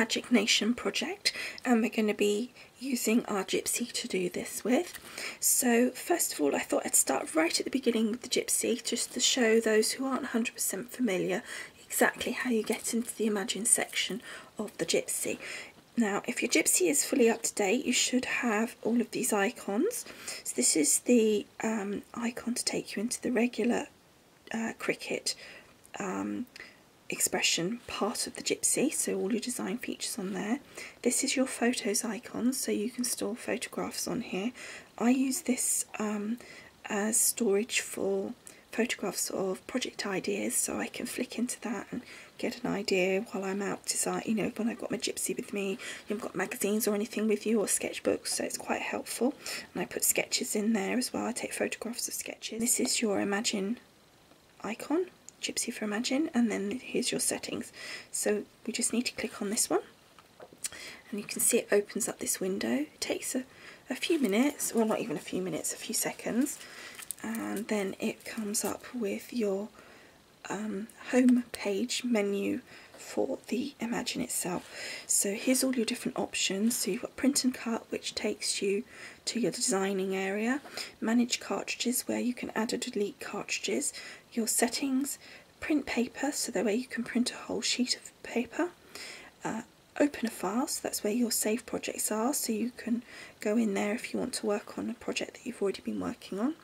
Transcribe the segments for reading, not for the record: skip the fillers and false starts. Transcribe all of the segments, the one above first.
Magic Nation project, and we're going to be using our Gypsy to do this with. So first of all, I thought I'd start right at the beginning with the Gypsy, just to show those who aren't 100% familiar exactly how you get into the Imagine section of the Gypsy. Now, if your Gypsy is fully up to date, you should have all of these icons. So this is the icon to take you into the regular Cricut expression part of the Gypsy, so all your design features on there. This is your photos icon, so you can store photographs on here. I use this as storage for photographs of project ideas, so I can flick into that and get an idea while I'm out design. You know, when I've got my Gypsy with me, you haven't got magazines or anything with you, or sketchbooks, so it's quite helpful. And I put sketches in there as well. I take photographs of sketches. This is your Imagine icon, Gypsy for Imagine, and then here's your settings. So we just need to click on this one, and you can see it opens up this window. It takes a few minutes, well, not even a few minutes, a few seconds, and then it comes up with your home page menu for the Imagine itself. So here's all your different options. So you've got print and cut, which takes you to your designing area, manage cartridges, where you can add or delete cartridges, your settings, print paper, so that way you can print a whole sheet of paper, open a file, so that's where your saved projects are, so you can go in there if you want to work on a project that you've already been working on.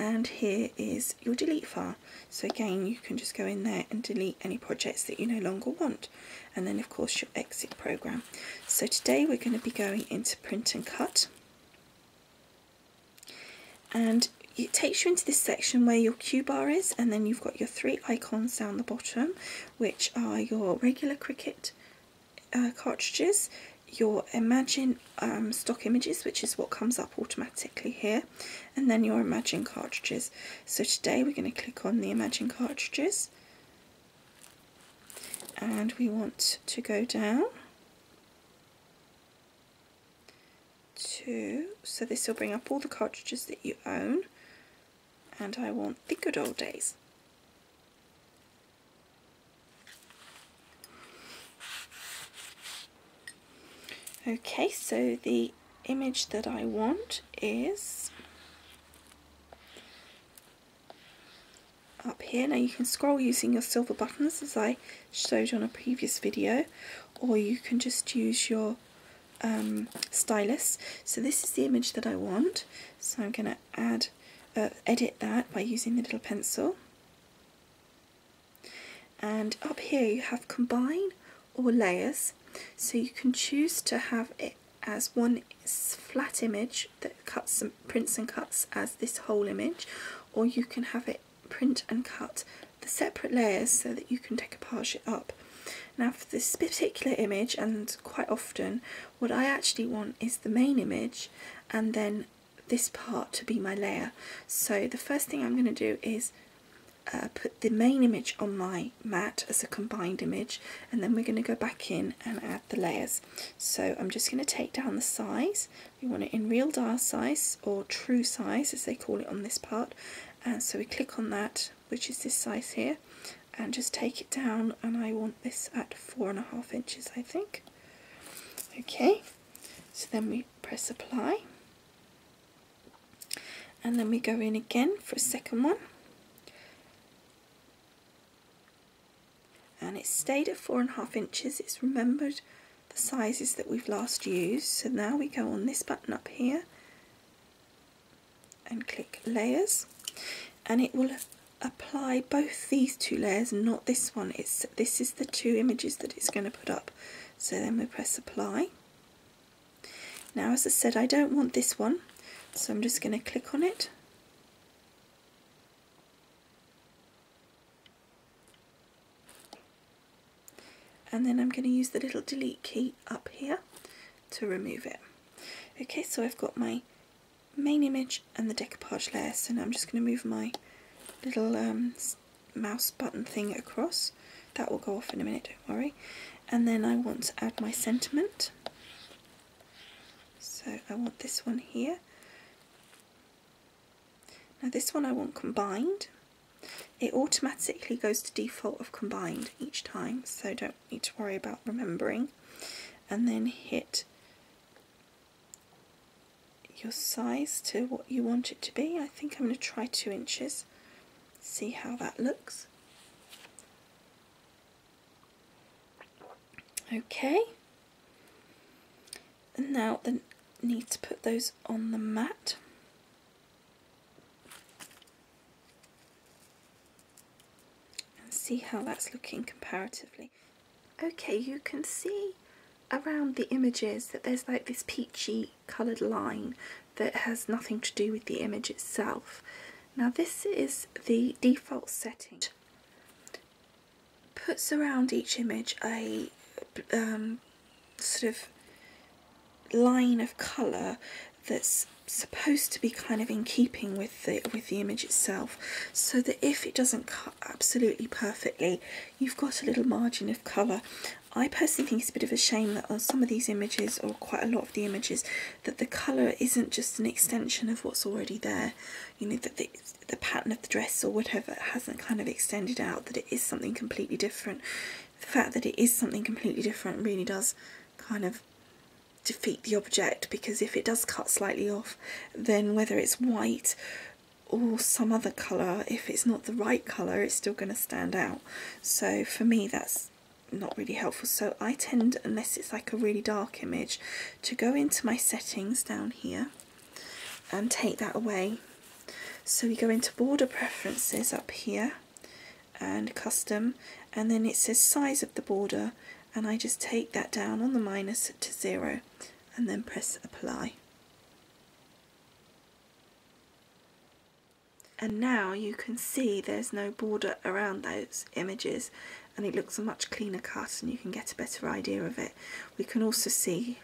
And here is your delete file, so again you can just go in there and delete any projects that you no longer want. And then of course your exit program. So today we're going to be going into print and cut, and it takes you into this section where your Q bar is, and then you've got your three icons down the bottom, which are your regular Cricut cartridges, your Imagine stock images, which is what comes up automatically here, and then your Imagine cartridges. So today we're going to click on the Imagine cartridges, and we want to go down to, so this will bring up all the cartridges that you own, and I want the good old days. Okay, so the image that I want is up here. Now you can scroll using your silver buttons, as I showed on a previous video, or you can just use your stylus. So this is the image that I want, so I'm going to edit that by using the little pencil. And up here you have combine or layers, so you can choose to have it as one flat image that cuts and prints and cuts as this whole image, or you can have it print and cut the separate layers so that you can decoupage it up. Now for this particular image, and quite often, what I actually want is the main image and then this part to be my layer. So the first thing I'm going to do is put the main image on my mat as a combined image, and then we're going to go back in and add the layers. So I'm just going to take down the size. We want it in real dial size, or true size as they call it on this part, and so we click on that, which is this size here, and just take it down, and I want this at 4.5 inches, I think. Okay, so then we press apply, and then we go in again for a second one, and it's stayed at 4.5 inches. It's remembered the sizes that we've last used. So now we go on this button up here and click layers, and it will apply both these two layers, not this one. This is the two images that it's going to put up. So then we press apply. Now, as I said, I don't want this one, so I'm just going to click on it, and then I'm going to use the little delete key up here to remove it. Okay, so I've got my main image and the decoupage layer, so now I'm just going to move my little mouse button thing across. That will go off in a minute, don't worry. And then I want to add my sentiment, so I want this one here. Now this one I want combined. It automatically goes to default of combined each time, so don't need to worry about remembering. and then hit your size to what you want it to be. I think I'm going to try 2 inches, see how that looks. Okay, and now I need to put those on the mat. And see how that's looking comparatively. Okay, you can see around the images that there's like this peachy coloured line that has nothing to do with the image itself. Now this is the default setting. Puts around each image a sort of line of colour that's supposed to be kind of in keeping with the image itself, so that if it doesn't cut absolutely perfectly, you've got a little margin of colour. I personally think it's a bit of a shame that on some of these images, or quite a lot of the images, that the colour isn't just an extension of what's already there. You know, that the pattern of the dress or whatever hasn't kind of extended out, that it is something completely different. The fact that it is something completely different really does kind of defeat the object, because if it does cut slightly off, then whether it's white or some other colour, if it's not the right colour, it's still going to stand out. So for me that's not really helpful. So I tend, unless it's like a really dark image, to go into my settings down here and take that away. So we go into border preferences up here and custom, and then it says size of the border, and I just take that down on the minus to 0 and then press apply. And now you can see there's no border around those images, and it looks a much cleaner cut and you can get a better idea of it. We can also see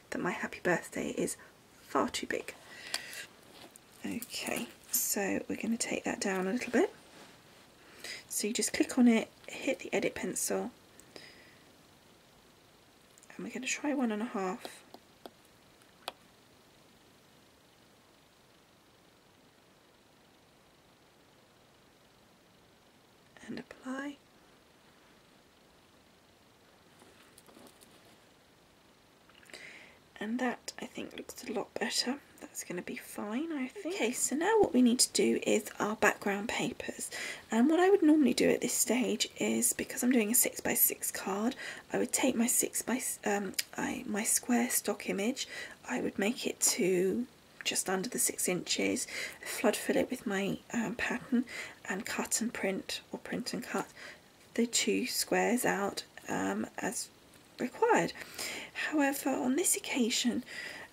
that my happy birthday is far too big. Okay, so we're going to take that down a little bit. So you just click on it, hit the edit pencil, and we're going to try 1.5. And apply. And that, I think, looks a lot better. That's going to be fine, I think. Okay, so now what we need to do is our background papers. And what I would normally do at this stage is, because I'm doing a 6x6 card, I would take my my square stock image, I would make it to just under the 6 inches, flood fill it with my pattern, and cut and print, or print and cut the 2 squares out as required. However, on this occasion,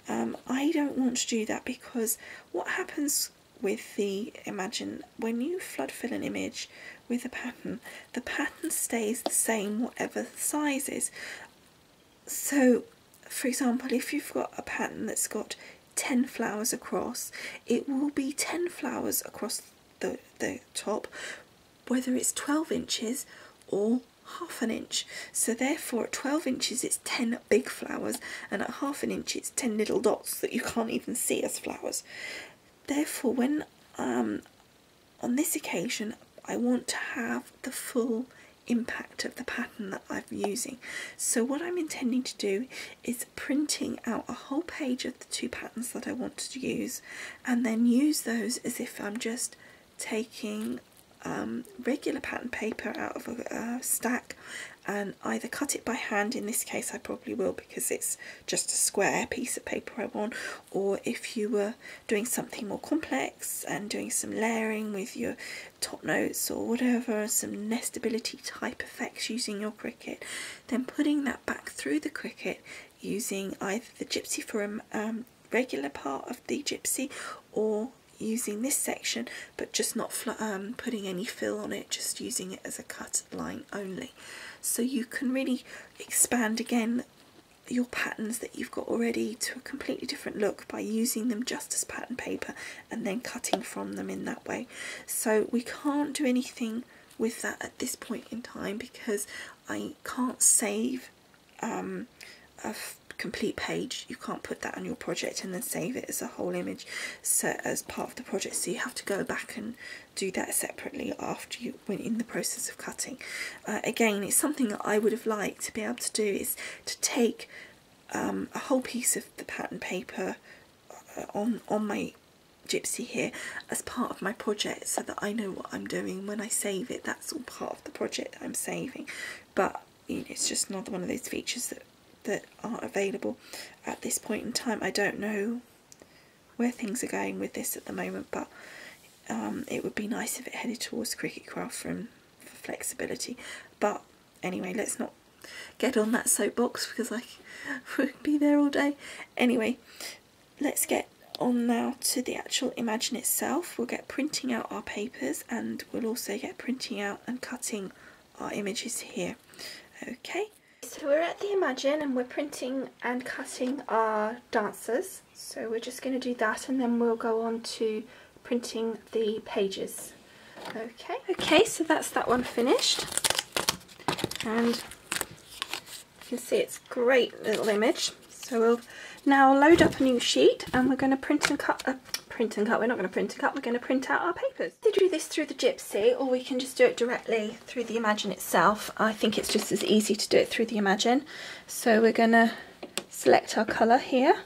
I don't want to do that, because what happens with imagine when you flood fill an image with a pattern, the pattern stays the same whatever the size is. So, for example, if you've got a pattern that's got 10 flowers across, it will be 10 flowers across the top, whether it's 12 inches or half an inch. So therefore at 12 inches it's 10 big flowers, and at half an inch it's 10 little dots that you can't even see as flowers. Therefore, when on this occasion I want to have the full impact of the pattern that I'm using. So what I'm intending to do is printing out a whole page of the 2 patterns that I want to use, and then use those as if I'm just taking regular pattern paper out of a stack, and either cut it by hand. In this case I probably will, because it's just a square piece of paper I want, or if you were doing something more complex and doing some layering with your top notes or whatever, some nestability type effects using your Cricut, then putting that back through the Cricut using either the Gypsy for a regular part of the Gypsy, or using this section but just not putting any fill on it, just using it as a cut line only. So you can really expand again your patterns that you've got already to a completely different look by using them just as pattern paper and then cutting from them in that way. So we can't do anything with that at this point in time, because I can't save a complete page. You can't put that on your project and then save it as a whole image, so as part of the project, so you have to go back and do that separately after you went in the process of cutting. Again, it's something that I would have liked to be able to do, is to take a whole piece of the pattern paper on my Gypsy here as part of my project, so that I know what I'm doing when I save it. That's all part of the project that I'm saving, but you know, it's just another one of those features that aren't available at this point in time. I don't know where things are going with this at the moment, but it would be nice if it headed towards Cricut Craft for flexibility. But anyway, let's not get on that soapbox because I would be there all day. Anyway, let's get on now to the actual Imagine itself. We'll get printing out our papers, and we'll also get printing out and cutting our images here. Okay, so we're at the Imagine and we're printing and cutting our dancers. So we're just going to do that, and then we'll go on to printing the pages. Okay, so that's that one finished, and you can see it's a great little image. So we'll now load up a new sheet, and we're going to print and cut. We're not going to print and cut, we're going to print out our papers. We do this through the Gypsy, or we can just do it directly through the Imagine itself. I think it's just as easy to do it through the Imagine. So we're going to select our colour here,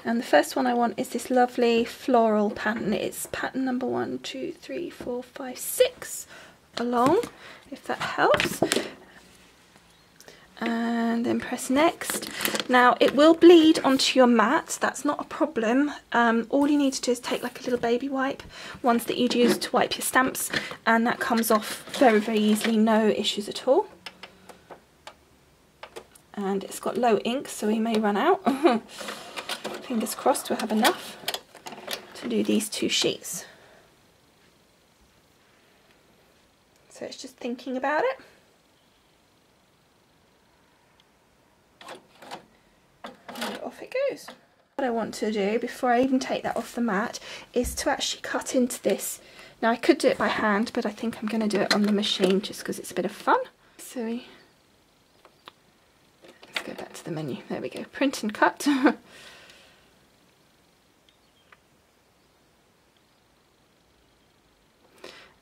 and the first one I want is this lovely floral pattern. It's pattern number 1, 2, 3, 4, 5, 6 along, if that helps. And then press next. Now it will bleed onto your mat, that's not a problem. All you need to do is take like a little baby wipe, ones that you'd use to wipe your stamps, and that comes off very, very easily, no issues at all. And it's got low ink, so we may run out. Fingers crossed we'll have enough to do these 2 sheets. So it's just thinking about it. And off it goes. What I want to do before I even take that off the mat is to actually cut into this. Now I could do it by hand, but I think I'm going to do it on the machine just because it's a bit of fun. So let's go back to the menu. There we go. Print and cut.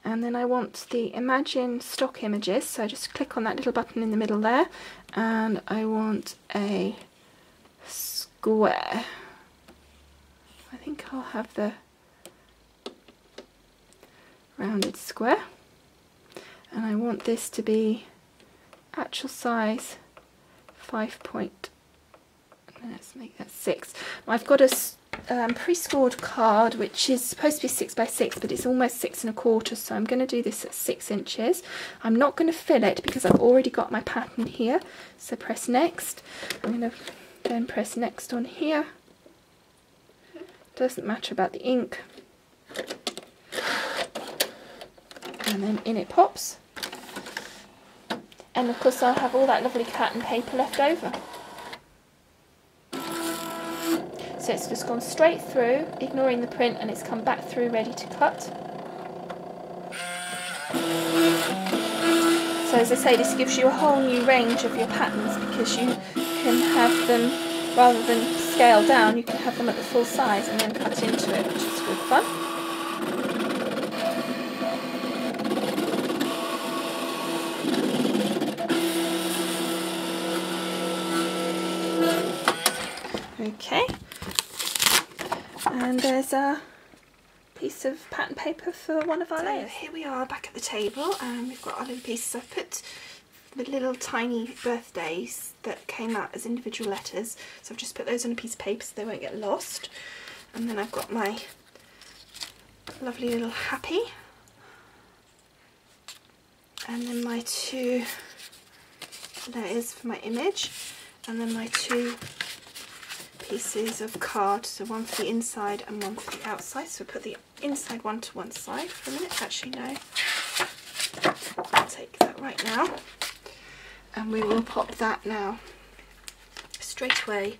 And then I want the Imagine stock images, so I just click on that little button in the middle there, and I want a square. I think I'll have the rounded square, and I want this to be actual size 5 point, let's make that 6. I've got a pre-scored card which is supposed to be 6 by 6, but it's almost 6 1/4, so I'm going to do this at 6 inches. I'm not going to fill it because I've already got my pattern here, so press next. I'm going to then press next on here. Doesn't matter about the ink, and then in it pops, and of course I'll have all that lovely pattern paper left over. So it's just gone straight through, ignoring the print, and it's come back through ready to cut. So as I say, this gives you a whole new range of your patterns, because you can have them, rather than scale down, you can have them at the full size and then cut into it, which is good fun. Okay. And there's a piece of pattern paper for one of our layers. Here we are back at the table, and we've got our little pieces. I've put the little tiny birthdays that came out as individual letters, so I've just put those on a piece of paper so they won't get lost. And then I've got my lovely little happy, and then my 2 layers for my image, and then my 2 pieces of card, so one for the inside and one for the outside. So put the inside one to one side for a minute. Actually no, I'll take that right now, and we will pop that now straight away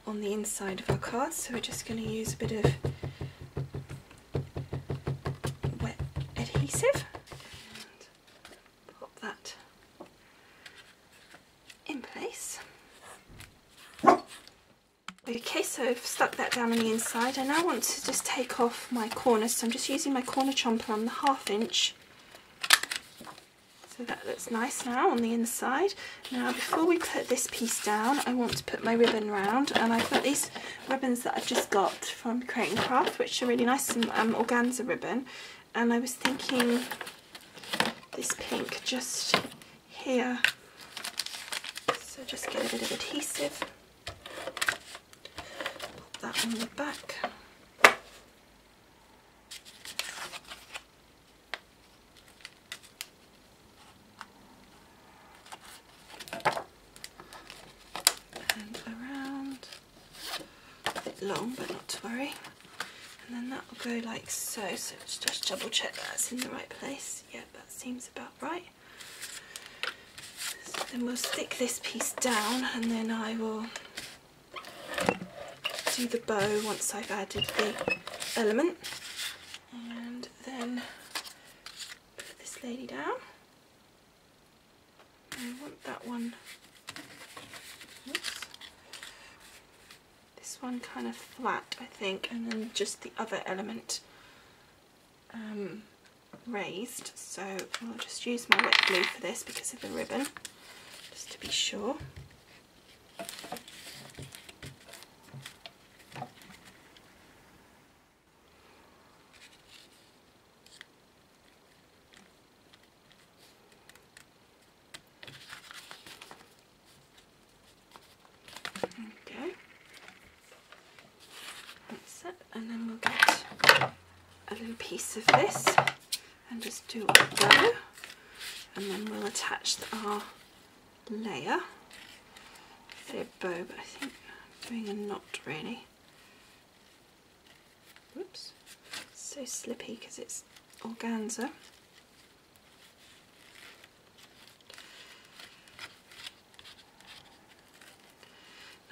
on the inside of our card. So we're just going to use a bit of wet adhesive and pop that in place. Okay, so I've stuck that down on the inside. I now want to just take off my corner, so I'm just using my corner chomper on the 1/2 inch. So that looks nice now on the inside. Now before we put this piece down, I want to put my ribbon round, and I've got these ribbons that I've just got from Create & Craft, which are really nice, some organza ribbon, and I was thinking this pink just here. So just get a bit of adhesive. That on the back. And around. A bit long, but not to worry. And then that will go like so. So let's just double check that's in the right place. Yeah, that seems about right. So then we'll stick this piece down, and then I will do the bow once I've added the element, and then put this lady down. I want that one, oops, this one kind of flat I think, and then just the other element raised. So I'll just use my wet glue for this because of the ribbon, just to be sure. And then we'll get a little piece of this and just do a bow, and then we'll attach our layer. I say a bow, but I think I'm doing a knot really. Whoops, it's so slippy because it's organza.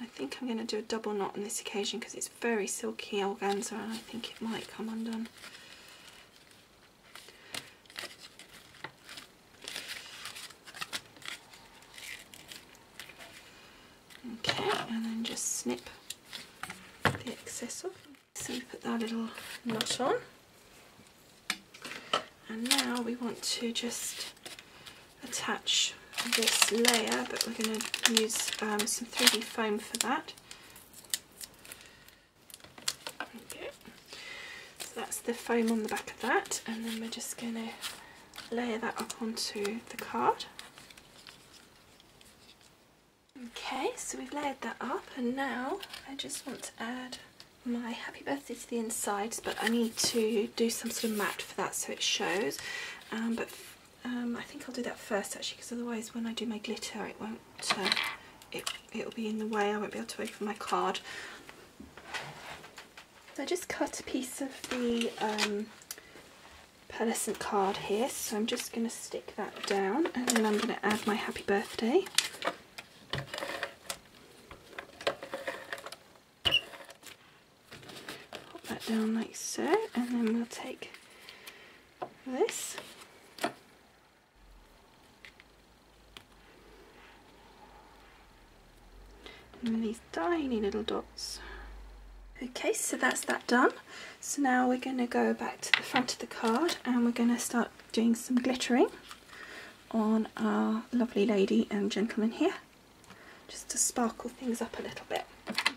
I think I'm going to do a double knot on this occasion because it's very silky organza, and I think it might come undone. Okay, and then just snip the excess off. So we put that little knot on, and now we want to just attach this layer, but we're going to use some 3D foam for that. Okay, so that's the foam on the back of that, and then we're just going to layer that up onto the card. Okay, so we've layered that up, and now I just want to add my happy birthday to the insides, but I need to do some sort of matte for that so it shows. I think I'll do that first actually, because otherwise when I do my glitter it won't, it'll be in the way, I won't be able to open my card. So I just cut a piece of the pearlescent card here, so I'm just going to stick that down, and then I'm going to add my happy birthday. Pop that down like so, and then we'll take this. And these tiny little dots. Okay, so that's that done. So now we're going to go back to the front of the card, and we're going to start doing some glittering on our lovely lady and gentleman here, just to sparkle things up a little bit.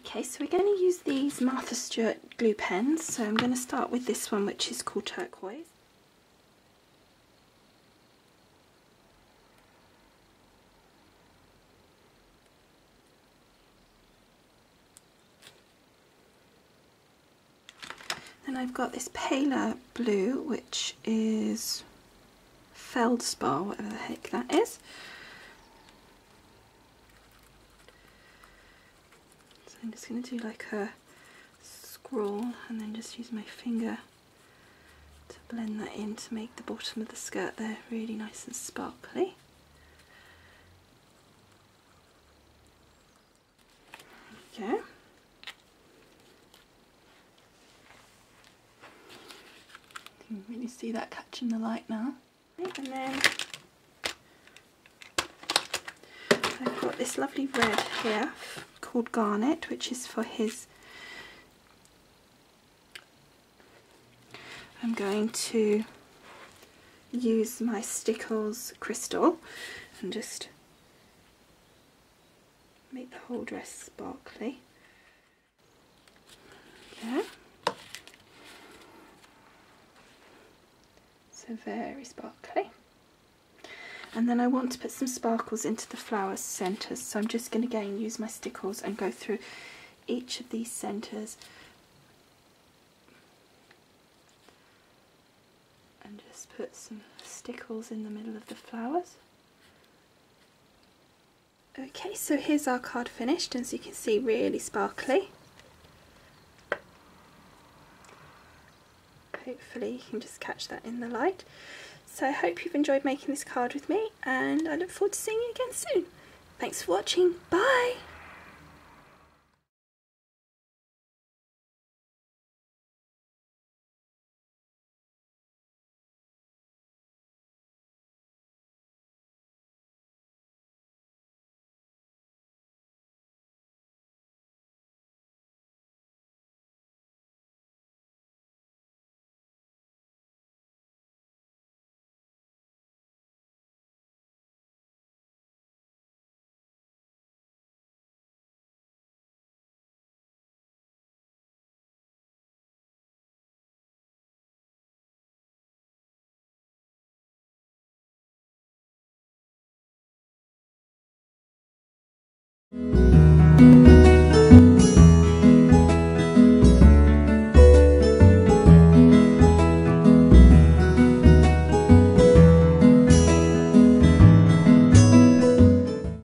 Okay, so we're going to use these Martha Stewart glue pens. So I'm going to start with this one, which is called Turquoise. Then I've got this paler blue, which is Feldspar, whatever the heck that is. So I'm just going to do like a scroll, and then just use my finger to blend that in to make the bottom of the skirt there really nice and sparkly. Okay. You can really see that catching the light now. And then I've got this lovely red here called Garnet, which is for his. I'm going to use my Stickles crystal and just make the whole dress sparkly. There. So very sparkly. And then I want to put some sparkles into the flower centres, so I'm just going to again use my Stickles and go through each of these centres and just put some Stickles in the middle of the flowers. Okay, so here's our card finished, as you can see, really sparkly. Hopefully you can just catch that in the light. So I hope you've enjoyed making this card with me, and I look forward to seeing you again soon. Thanks for watching. Bye! Thank you.